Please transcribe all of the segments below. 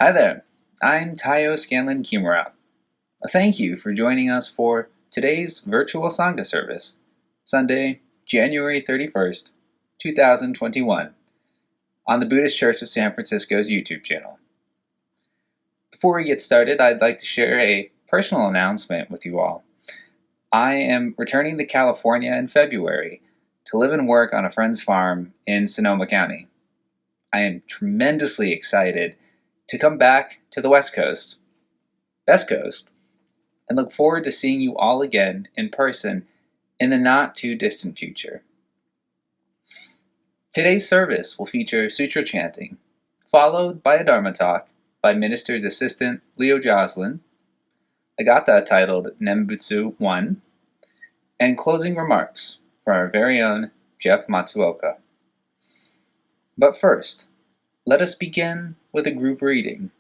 Hi there, I'm Taiyo Scanlon Kimura. Thank you for joining us for today's virtual Sangha Service, Sunday, January 31st, 2021, on the Buddhist Church of San Francisco's YouTube channel. Before we get started, I'd like to share a personal announcement with you all. I am returning to California in February to live and work on a friend's farm in Sonoma County. I am tremendously excited to come back to the West Coast, Best Coast, and look forward to seeing you all again in person in the not-too-distant future. Today's service will feature Sutra chanting, followed by a Dharma talk by Minister's Assistant Leo Joslin, a Gatha titled Nembutsu I, and closing remarks from our very own Jeff Matsuoka. But first, let us begin with a group reading.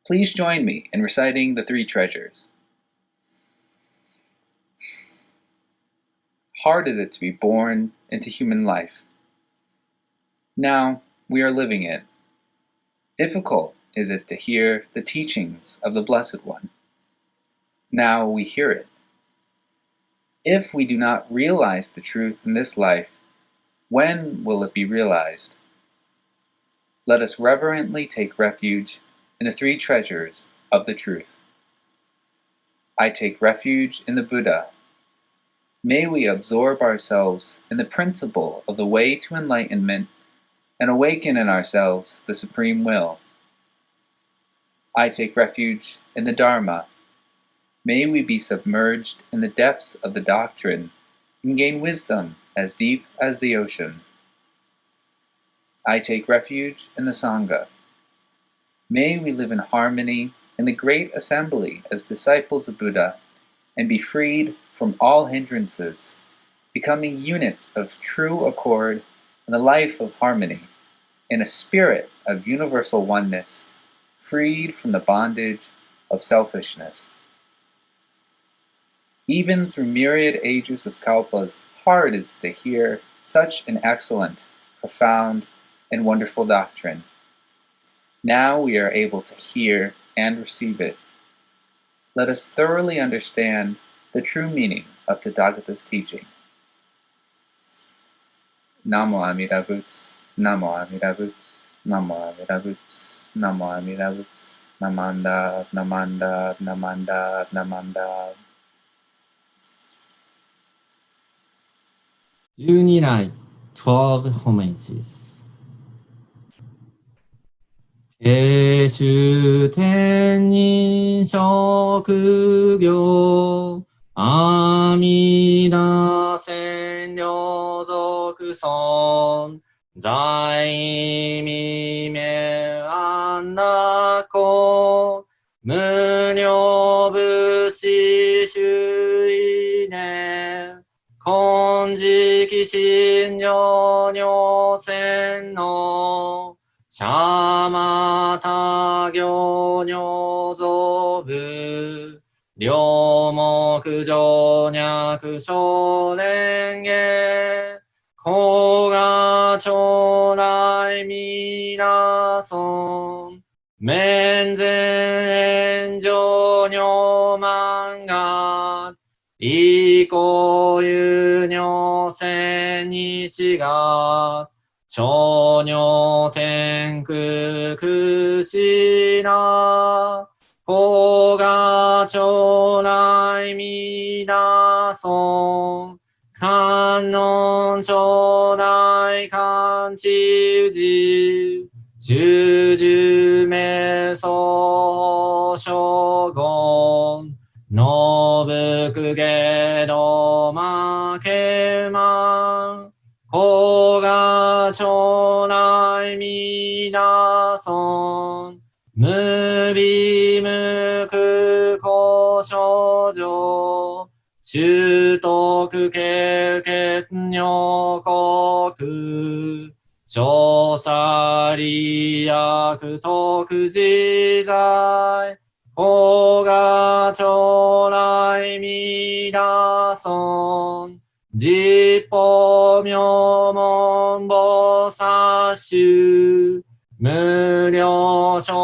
Please join me in reciting the three treasures. Hard is it to be born into human life. Now we are living it. Difficult is it to hear the teachings of the Blessed One. Now we hear it. If we do not realize the truth in this life, when will it be realized? Let us reverently take refuge in the three treasures of the truth. I take refuge in the Buddha. May we absorb ourselves in the principle of the way to enlightenment and awaken in ourselves the supreme will. I take refuge in the Dharma. May we be submerged in the depths of the doctrine and gain wisdom as deep as the ocean. I take refuge in the Sangha. May we live in harmony in the great assembly as disciples of Buddha and be freed from all hindrances, becoming units of true accord and a life of harmony, in a spirit of universal oneness, freed from the bondage of selfishness. Even through myriad ages of kalpas, hard is it to hear such an excellent, profound, and wonderful doctrine. Now we are able to hear and receive it. Let us thoroughly understand the true meaning of Tathagata's teaching. Namo Amida Butsu, Namo Amida Butsu, Namo Amida Butsu, Namo Amida Butsu, Namanda, Namanda, Namanda, Namanda. Junirai, 12 homages. 慶州天人職業阿弥陀千両族尊在未明安楽公無量仏師周囲年金色信条尿泉のシャマタ行尿蔵部両目上脈小蓮華古賀将来弥羅尊面前炎上尿満月以降有尿泉日月少女天空くしら古賀将来弥陀尊観音将来観地宇宙十名相将軍のぶくげどまけま古賀将来弥陀尊無微無空故症状修徳経血尿国調査利益徳自在古賀将来弥陀尊実法妙門菩薩衆無量正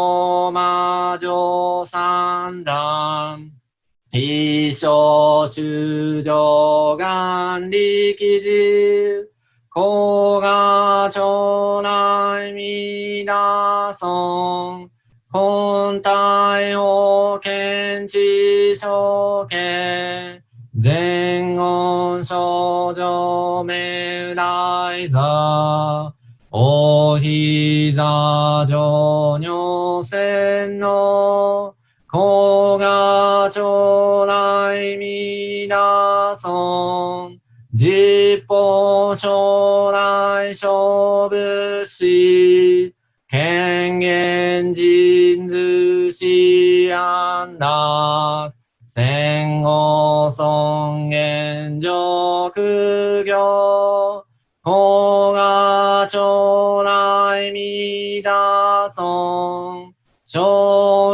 一生修上願力事、公が町内皆尊、本体を見知処刑、前言少女名大座、お膝上女戦の、公が町内皆尊、実法将来勝負し、権限人図し安楽、戦後尊厳上業、公が町内皆尊、小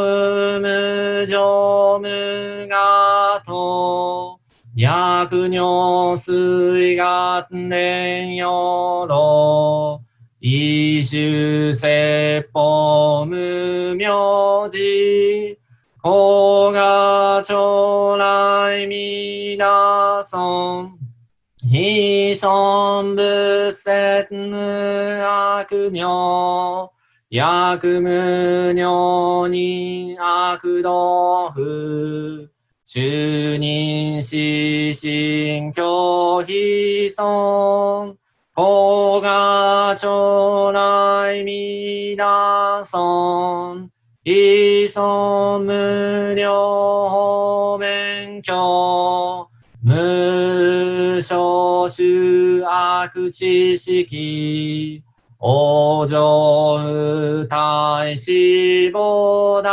無常無我と、薬尿水月年よろ、一種説法無名字、公が町内皆尊、非尊仏説無悪名、薬無尿人悪道不、主任死心拒否尊、公が町内皆尊、非尊無料法免許、無所修悪知識、往生不大志菩提、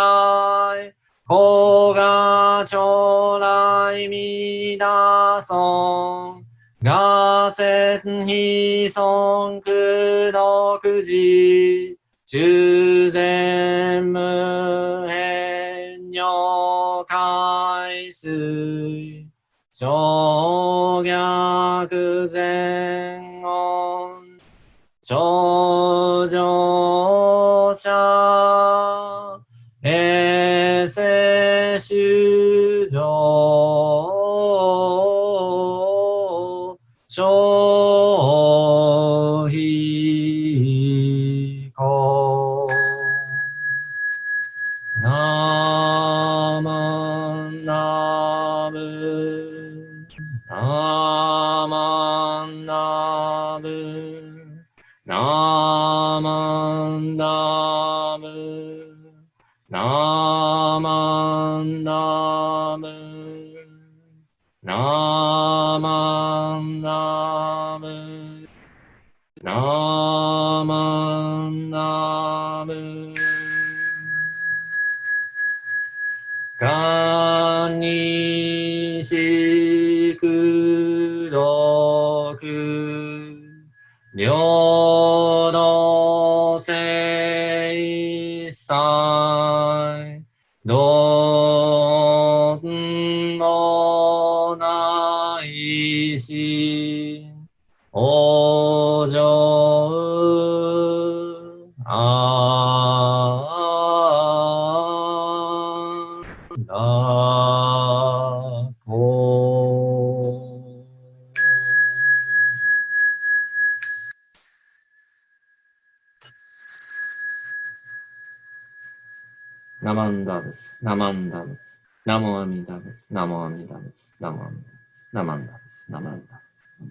公が町内皆尊、が説非尊苦毒事、中禅無変女海水、小逆前言、頂上者、平成修上、小非公。ナマンナム、ナマンナム、ナマンナム、ナマンナム、ナマンナム、ナマンナム、がんにしくろく、領土聖祭、どんもないし、往生ナマンダブス、ナマンダブス、ナモアミダブス、ナモアミダブス、ナモアミダブス、ナマンダブス、ナマンダブス、ナマンダブ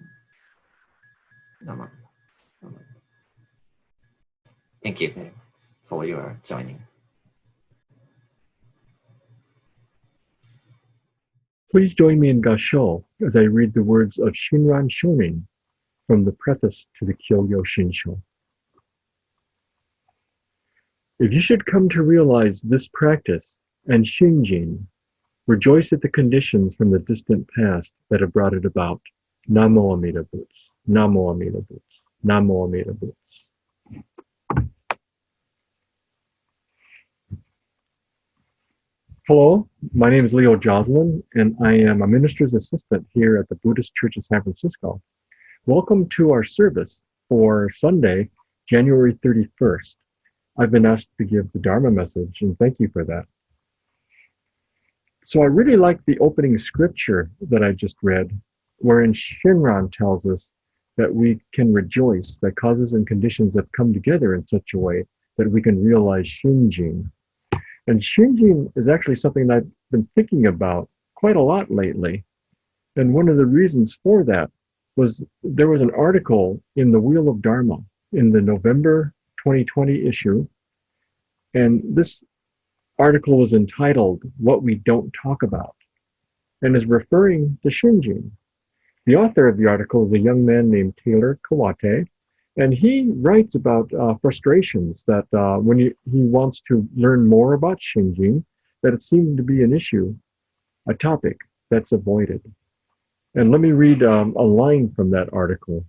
ス、ナマンダブス。Thank you very much for your joining. Please join me in Gassho as I read the words of Shinran Shonin from the preface to the Kyoyo Shinsho. If you should come to realize this practice and Shinjin, rejoice at the conditions from the distant past that have brought it about. Namo Amida Butsu, Namo Amida Butsu, Namo Amida Butsu. Hello, my name is Leo Joslin, and I am a minister's assistant here at the Buddhist Church of San Francisco. Welcome to our service for Sunday, January 31st. I've been asked to give the Dharma message, and thank you for that. So I really like the opening scripture that I just read, wherein Shinran tells us that we can rejoice that causes and conditions have come together in such a way that we can realize Shinjin. And Shinjin is actually something that I've been thinking about quite a lot lately. And one of the reasons for that was there was an article in the Wheel of Dharma in the November 2020 issue. And this article was entitled, What We Don't Talk About, and is referring to Shinjin. The author of the article is a young man named Taylor Kawate, and he writes about frustrations that when he wants to learn more about Shinjin, that it seems to be an issue, a topic that's avoided. And let me read a line from that article.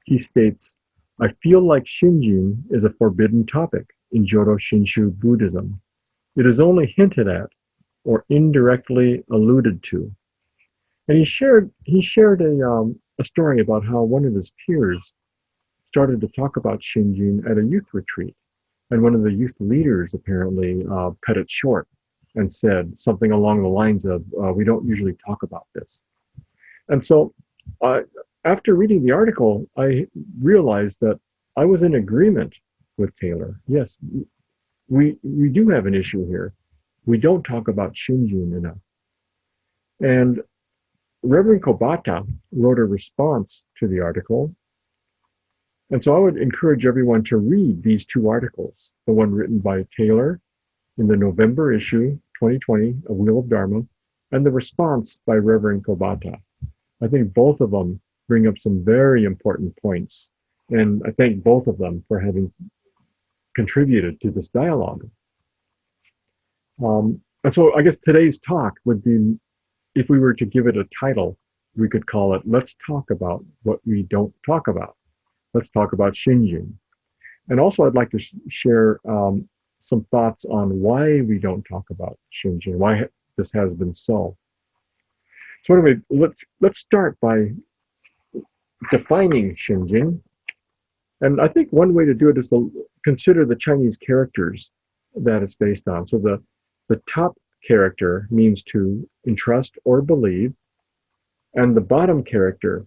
He states, I feel like Shinjin is a forbidden topic in Jodo Shinshu Buddhism. It is only hinted at or indirectly alluded to. And he shared a story about how one of his peers started to talk about Shinjin at a youth retreat. And one of the youth leaders apparently cut it short and said something along the lines of, we don't usually talk about this. And so after reading the article, I realized that I was in agreement with Taylor. Yes, we do have an issue here. We don't talk about Shinjin enough. And Reverend Kobata wrote a response to the article. And so I would encourage everyone to read these two articles, the one written by Taylor in the November issue 2020 of Wheel of Dharma, and the response by Reverend Kobata. I think both of them bring up some very important points, and I thank both of them for having contributed to this dialogue. And so I guess today's talk would be, if we were to give it a title, we could call it, Let's Talk About What We Don't Talk About. Let's talk about Shinjin. And also I'd like to share some thoughts on why we don't talk about Shinjin, why this has been so. So anyway, let's start by defining Shinjin. And I think one way to do it is to consider the Chinese characters that it's based on. So the top character means to entrust or believe, and the bottom character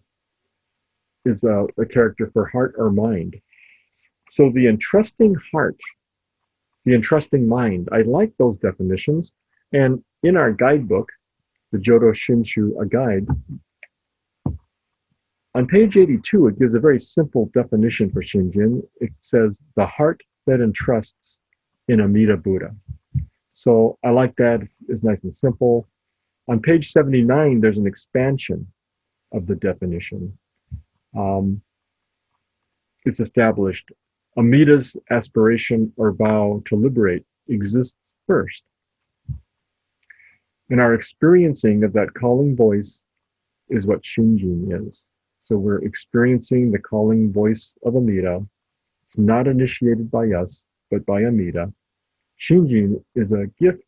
is a character for heart or mind. So the entrusting heart, the entrusting mind, I like those definitions. And in our guidebook, the Jodo Shinshu, a guide, on page 82, it gives a very simple definition for Shinjin. It says, the heart that entrusts in Amida Buddha. So I like that. It's nice and simple. On page 79, there's an expansion of the definition. It's established, Amida's aspiration or vow to liberate exists first. And our experiencing of that calling voice is what Shinjin is. So we're experiencing the calling voice of Amida. It's not initiated by us, but by Amida. Shinjin is a gift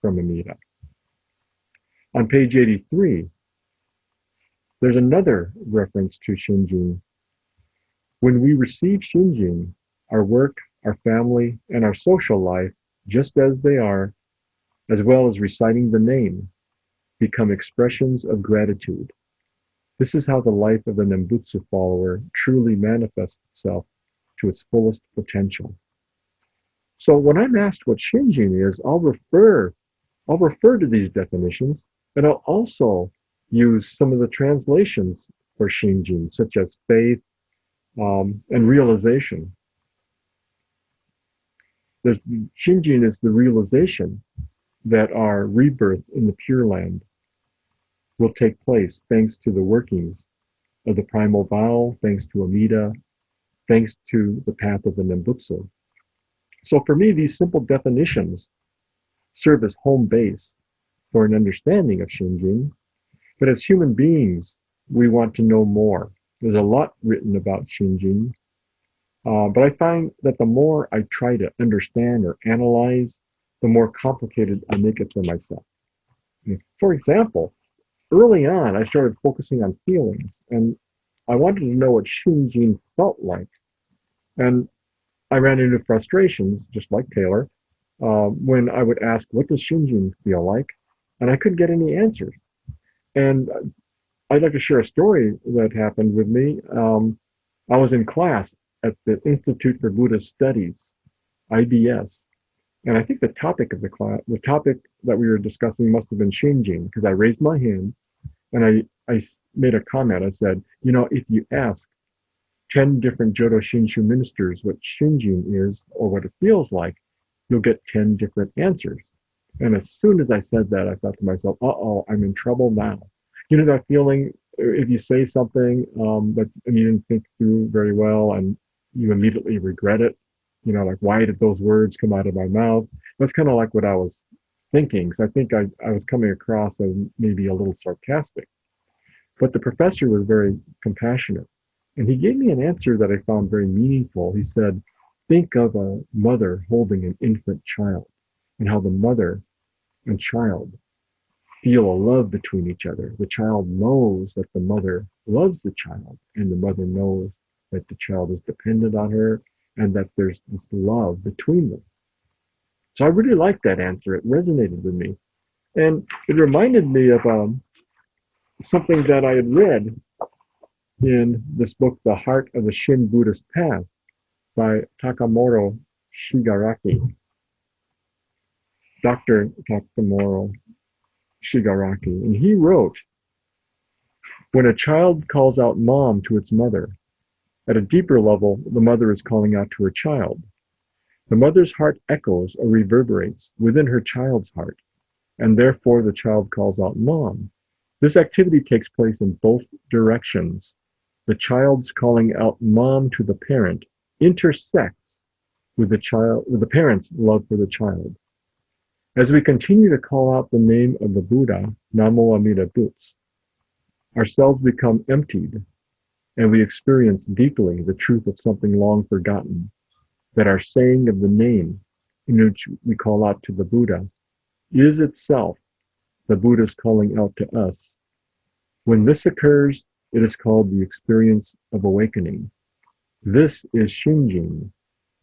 from Amida. On page 83, there's another reference to Shinjin. When we receive Shinjin, our work, our family, and our social life, just as they are, as well as reciting the name, become expressions of gratitude. This is how the life of the Nembutsu follower truly manifests itself to its fullest potential. So when I'm asked what Shinjin is, I'll refer to these definitions, and I'll also use some of the translations for Shinjin, such as faith and realization. Shinjin is the realization that our rebirth in the Pure Land will take place thanks to the workings of the primal vow, thanks to Amida, thanks to the path of the Nembutsu. So for me, these simple definitions serve as home base for an understanding of Shinjin. But as human beings, we want to know more. There's a lot written about Shinjin, but I find that the more I try to understand or analyze, the more complicated I make it for myself. For example, early on, I started focusing on feelings, and I wanted to know what Shinjin felt like. And I ran into frustrations, just like Taylor, when I would ask, what does Shinjin feel like? and I couldn't get any answers. And I'd like to share a story that happened with me. I was in class at the Institute for Buddhist Studies, IBS, and I think the topic of the class, the topic that we were discussing must have been Shinjin, because I raised my hand and I made a comment. I said, if you ask 10 different Jodo Shinshu ministers what Shinjin is or what it feels like, you'll get 10 different answers. And as soon as I said that, I thought to myself, uh-oh, I'm in trouble now. You know that feeling if you say something that you didn't think through very well and you immediately regret it? Like, why did those words come out of my mouth? That's kind of like what I was thinking. So I think I was coming across as maybe a little sarcastic. But the professor was very compassionate. And he gave me an answer that I found very meaningful. He said, think of a mother holding an infant child and how the mother and child feel a love between each other. The child knows that the mother loves the child, and the mother knows that the child is dependent on her and that there's this love between them. So I really liked that answer. It resonated with me. And it reminded me of something that I had read in this book, The Heart of the Shin Buddhist Path by Takamoro Shigaraki. Dr. Takamoro Shigaraki. And he wrote, when a child calls out mom to its mother, at a deeper level, the mother is calling out to her child. The mother's heart echoes or reverberates within her child's heart, and therefore the child calls out mom. This activity takes place in both directions. The child's calling out mom to the parent intersects with the parent's love for the child. As we continue to call out the name of the Buddha, Namo Amida Butsu, ourselves become emptied, and we experience deeply the truth of something long forgotten, that our saying of the name in which we call out to the Buddha is itself the Buddha's calling out to us. When this occurs, it is called the experience of awakening. This is Shinjin,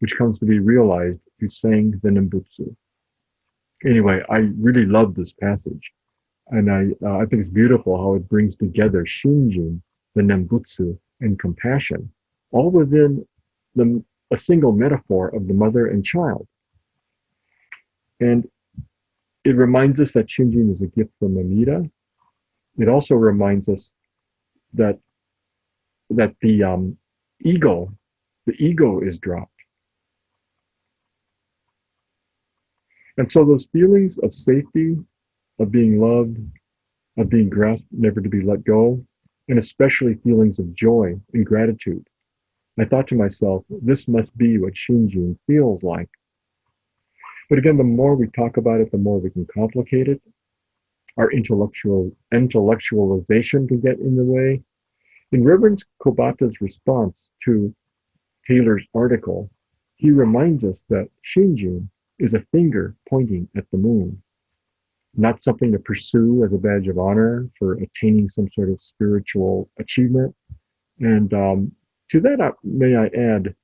which comes to be realized through saying the Nembutsu. Anyway, I really love this passage, and I think it's beautiful how it brings together Shinjin, the Nembutsu, and compassion, all within a single metaphor of the mother and child. And it reminds us that Shinjin is a gift from Amida. It also reminds us that the ego is dropped. And so those feelings of safety, of being loved, of being grasped, never to be let go, and especially feelings of joy and gratitude. I thought to myself, this must be what Shinjin feels like. But again, the more we talk about it, the more we can complicate it. Our intellectualization can get in the way. In Reverend Kobata's response to Taylor's article, he reminds us that Shinjin is a finger pointing at the moon, not something to pursue as a badge of honor for attaining some sort of spiritual achievement. And to that, may I add,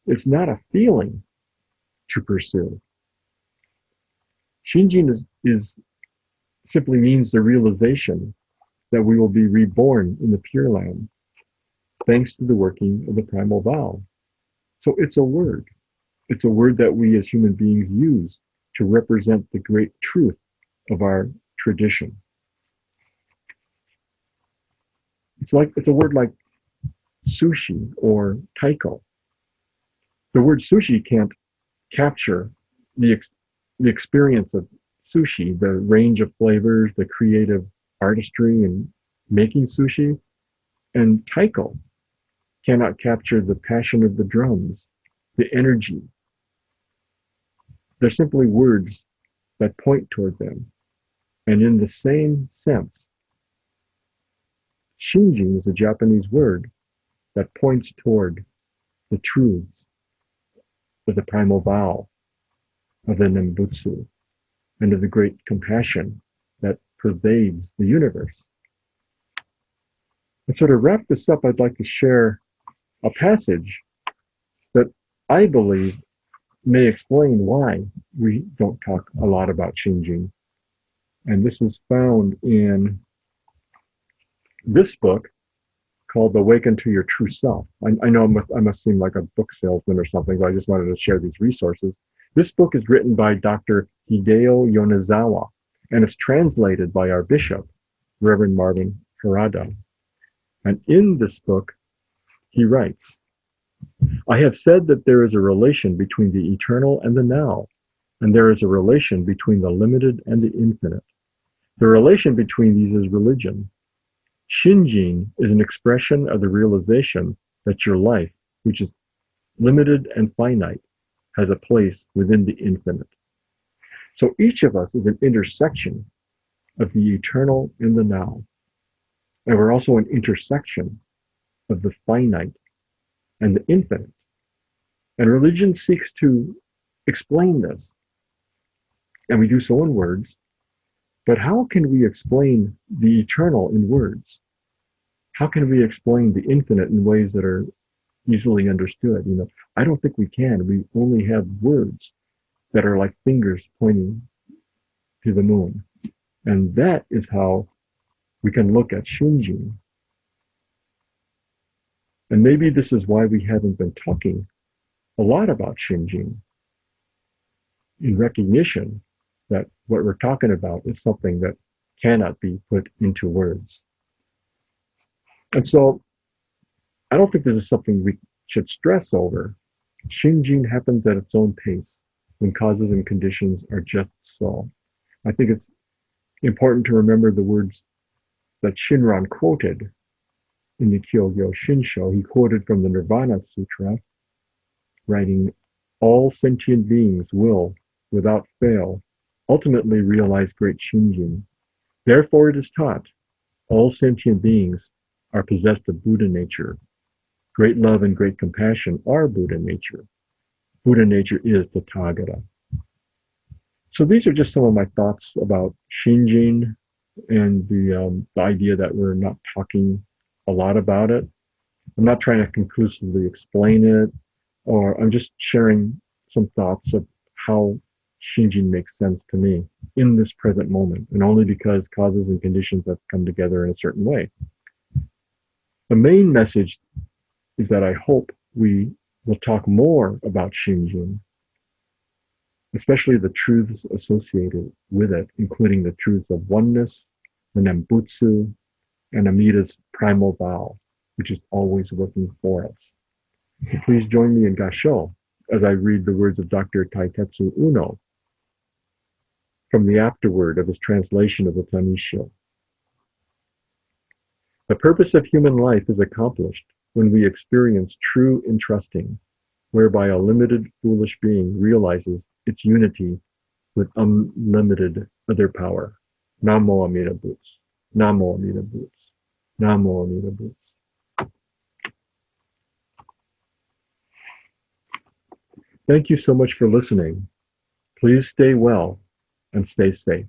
it's not a feeling to pursue. Shinjin is simply means the realization that we will be reborn in the Pure Land, thanks to the working of the primal vow. So it's a word. It's a word that we as human beings use to represent the great truth of our tradition. It's a word like sushi or taiko. The word sushi can't capture the experience of sushi, the range of flavors, the creative artistry in making sushi. And taiko cannot capture the passion of the drums, the energy. They're simply words that point toward them. And in the same sense, Shinjin is a Japanese word that points toward the truths of the primal vow, of the Nembutsu, and of the great compassion that pervades the universe. And so to wrap this up, I'd like to share a passage that I believe may explain why we don't talk a lot about Shinjin. And this is found in this book called Awaken to Your True Self. I know I must seem like a book salesman or something, but I just wanted to share these resources. This book is written by Dr. Hideo Yonezawa, and it's translated by our bishop, Reverend Marvin Harada. And in this book, he writes, I have said that there is a relation between the eternal and the now, and there is a relation between the limited and the infinite. The relation between these is religion. Shinjin is an expression of the realization that your life, which is limited and finite, has a place within the infinite. So each of us is an intersection of the eternal and the now. And we're also an intersection of the finite and the infinite. And religion seeks to explain this. And we do so in words. But how can we explain the eternal in words? How can we explain the infinite in ways that are easily understood? I don't think we can. We only have words that are like fingers pointing to the moon. And that is how we can look at Shinjin. And maybe this is why we haven't been talking a lot about Shinjin, in recognition that what we're talking about is something that cannot be put into words. And so I don't think this is something we should stress over. Shinjin happens at its own pace when causes and conditions are just so. I think it's important to remember the words that Shinran quoted in the Kyogyo Shinsho. He quoted from the Nirvana Sutra, writing, all sentient beings will, without fail, ultimately realize great Shinjin. Therefore it is taught, all sentient beings are possessed of Buddha nature. Great love and great compassion are Buddha nature. Buddha nature is Tathagata. So these are just some of my thoughts about Shinjin and the idea that we're not talking a lot about it. I'm not trying to conclusively explain it, or I'm just sharing some thoughts of how Shinjin makes sense to me in this present moment, and only because causes and conditions have come together in a certain way. The main message is that I hope we will talk more about Shinjin, especially the truths associated with it, including the truths of oneness, the Nembutsu, and Amida's primal vow, which is always working for us. So please join me in Gassho as I read the words of Dr. Taitetsu Uno from the afterword of his translation of the Tanisho. The purpose of human life is accomplished when we experience true entrusting, whereby a limited, foolish being realizes its unity with unlimited other power. Namo Amida Butsu. Namo Amida Butsu. Namo Amida Butsu. Thank you so much for listening. Please stay well and stay safe.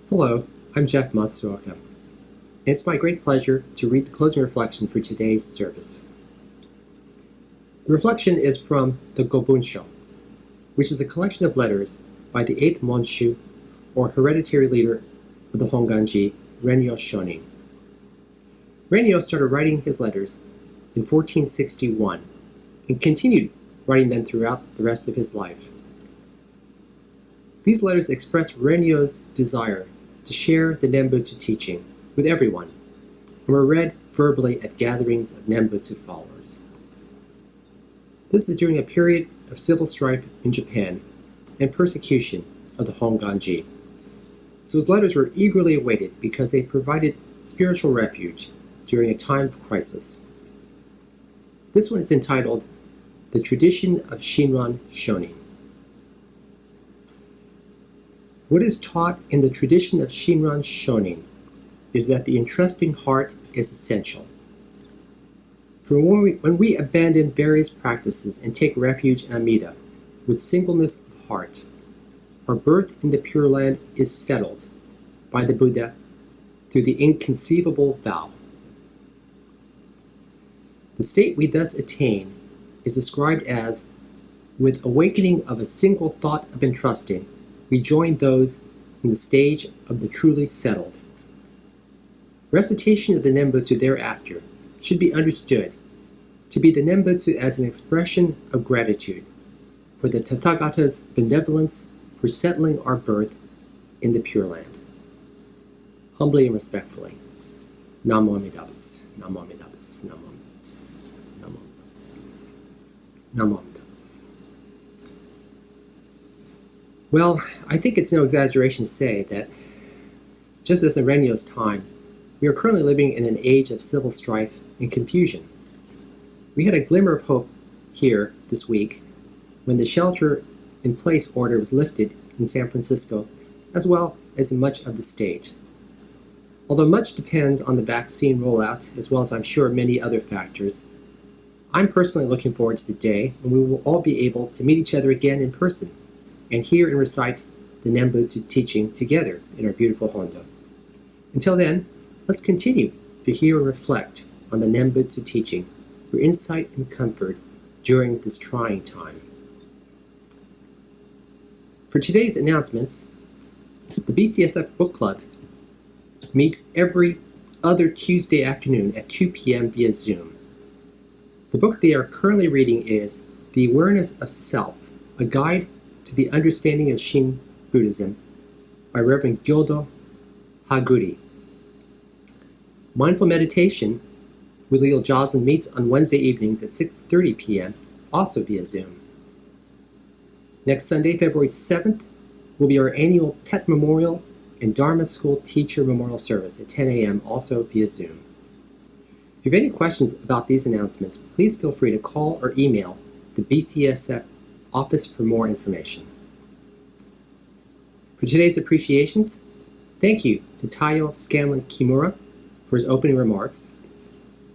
Hello, I'm Jeff Matsuoka. It's my great pleasure to read the closing reflection for today's service. The reflection is from the Gobunsho, which is a collection of letters by the 8th Monshu, or hereditary leader of the Honganji, Renyo Shonin. Rennyo started writing his letters in 1461 and continued writing them throughout the rest of his life. These letters express Rennyo's desire to share the Nembutsu teaching with everyone and were read verbally at gatherings of Nembutsu followers. This is during a period of civil strife in Japan and persecution of the Honganji. So his letters were eagerly awaited because they provided spiritual refuge during a time of crisis. This one is entitled The Tradition of Shinran Shonin. What is taught in the tradition of Shinran Shonin is that the entrusting heart is essential. For when we abandon various practices and take refuge in Amida with singleness of heart, our birth in the Pure Land is settled by the Buddha through the inconceivable vow. The state we thus attain is described as, with awakening of a single thought of entrusting, we join those in the stage of the truly settled. Recitation of the Nembutsu thereafter should be understood to be the Nembutsu as an expression of gratitude for the Tathagata's benevolence for settling our birth in the Pure Land. Humbly and respectfully, Namo Amida Butsu, Namo Amida Butsu, Namo Amida Butsu, Namo Amida Butsu, Namo Amida Butsu. Well, I think it's no exaggeration to say that, just as in Rennyo's time, we are currently living in an age of civil strife and confusion. We had a glimmer of hope here this week when the shelter-in-place order was lifted in San Francisco, as well as in much of the state. Although much depends on the vaccine rollout, as well as I'm sure many other factors, I'm personally looking forward to the day when we will all be able to meet each other again in person and hear and recite the Nembutsu teaching together in our beautiful Hondo. Until then, let's continue to hear and reflect on the Nembutsu teaching for insight and comfort during this trying time. For today's announcements, the BCSF Book Club meets every other Tuesday afternoon at 2 p.m. via Zoom. The book they are currently reading is The Awareness of Self, A Guide to the Understanding of Shin Buddhism by Reverend Gyodo Haguri. Mindful Meditation with Leo Joslin meets on Wednesday evenings at 6:30 p.m., also via Zoom. Next Sunday, February 7th, will be our annual Pet Memorial and Dharma School Teacher Memorial Service at 10 a.m., also via Zoom. If you have any questions about these announcements, please feel free to call or email the BCSF office for more information. For today's appreciations, thank you to Taiyo Scanlon Kimura for his opening remarks.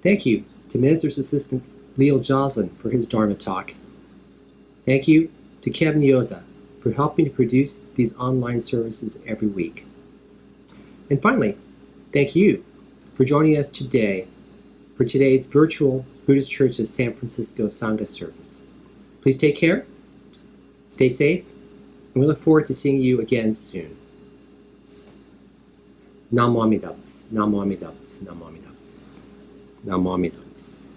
Thank you to Minister's Assistant Leo Joslin for his Dharma talk. Thank you to Kevin Yoza for helping to produce these online services every week. And finally, thank you for joining us today for today's virtual Buddhist Church of San Francisco Sangha Service. Please take care, stay safe, and we look forward to seeing you again soon. Namo Amida Butsu, Namo Amida Butsu, Namo Amida Butsu, Namo Amida Butsu.